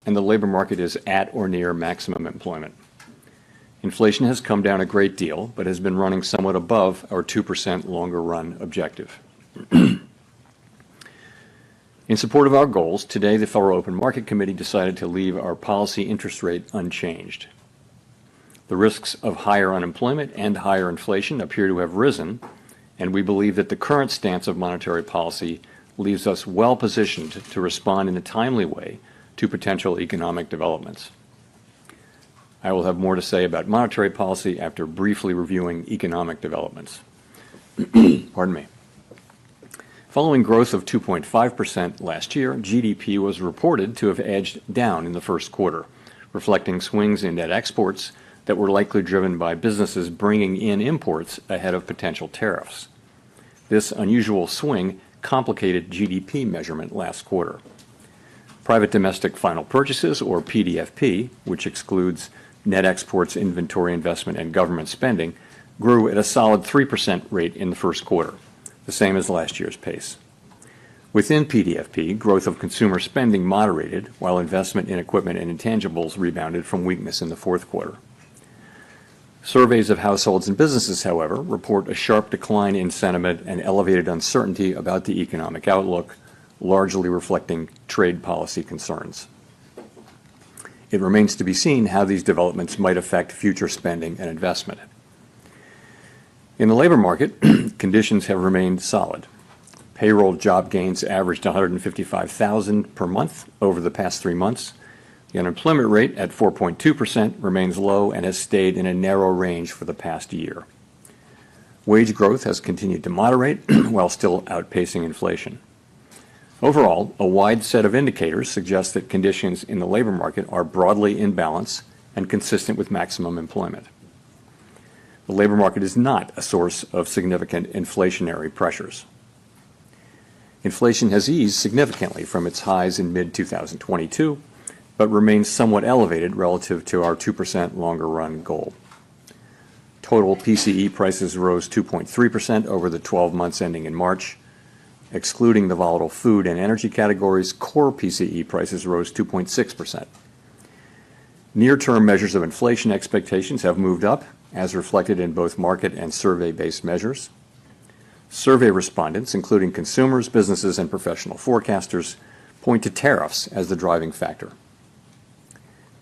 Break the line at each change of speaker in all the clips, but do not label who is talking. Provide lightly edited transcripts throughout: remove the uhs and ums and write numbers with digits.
and the labor market is at or near maximum employment. Inflation has come down a great deal, but has been running somewhat above our 2% longer run objective. In support of our goals, today the Federal Open Market Committee decided to leave our policy interest rate unchanged. The risks of higher unemployment and higher inflation appear to have risen, and we believe that the current stance of monetary policy leaves us well positioned to respond in a timely way to potential economic developments. I will have more to say about monetary policy after briefly reviewing economic developments. Pardon me. Following growth of 2.5% last year, GDP was reported to have edged down in the first quarter, reflecting swings in net exports that were likely driven by businesses bringing in imports ahead of potential tariffs. This unusual swing complicated GDP measurement last quarter. Private domestic final purchases, or PDFP, which excludes net exports, inventory investment, and government spending, grew at a solid 3% rate in the first quarter, the same as last year's pace. Within PDFP, growth of consumer spending moderated, while investment in equipment and intangibles rebounded from weakness in the fourth quarter. Surveys of households and businesses, however, report a sharp decline in sentiment and elevated uncertainty about the economic outlook, largely reflecting trade policy concerns. It remains to be seen how these developments might affect future spending and investment. In the labor market, conditions have remained solid. Payroll job gains averaged 155,000 per month over the past 3 months. The unemployment rate at 4.2% remains low and has stayed in a narrow range for the past year. Wage growth has continued to moderate while still outpacing inflation. Overall, a wide set of indicators suggest that conditions in the labor market are broadly in balance and consistent with maximum employment. The labor market is not a source of significant inflationary pressures. Inflation has eased significantly from its highs in mid-2022, but remains somewhat elevated relative to our 2% longer run goal. Total PCE prices rose 2.3% over the 12 months ending in March. Excluding the volatile food and energy categories, core PCE prices rose 2.6%. Near-term measures of inflation expectations have moved up, as reflected in both market and survey-based measures. Survey respondents, including consumers, businesses, and professional forecasters, point to tariffs as the driving factor.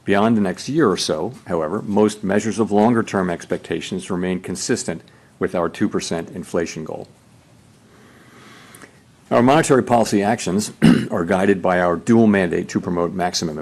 Beyond the next year or so, however, most measures of longer-term expectations remain consistent with our 2% inflation goal. Our monetary policy actions are guided by our dual mandate to promote maximum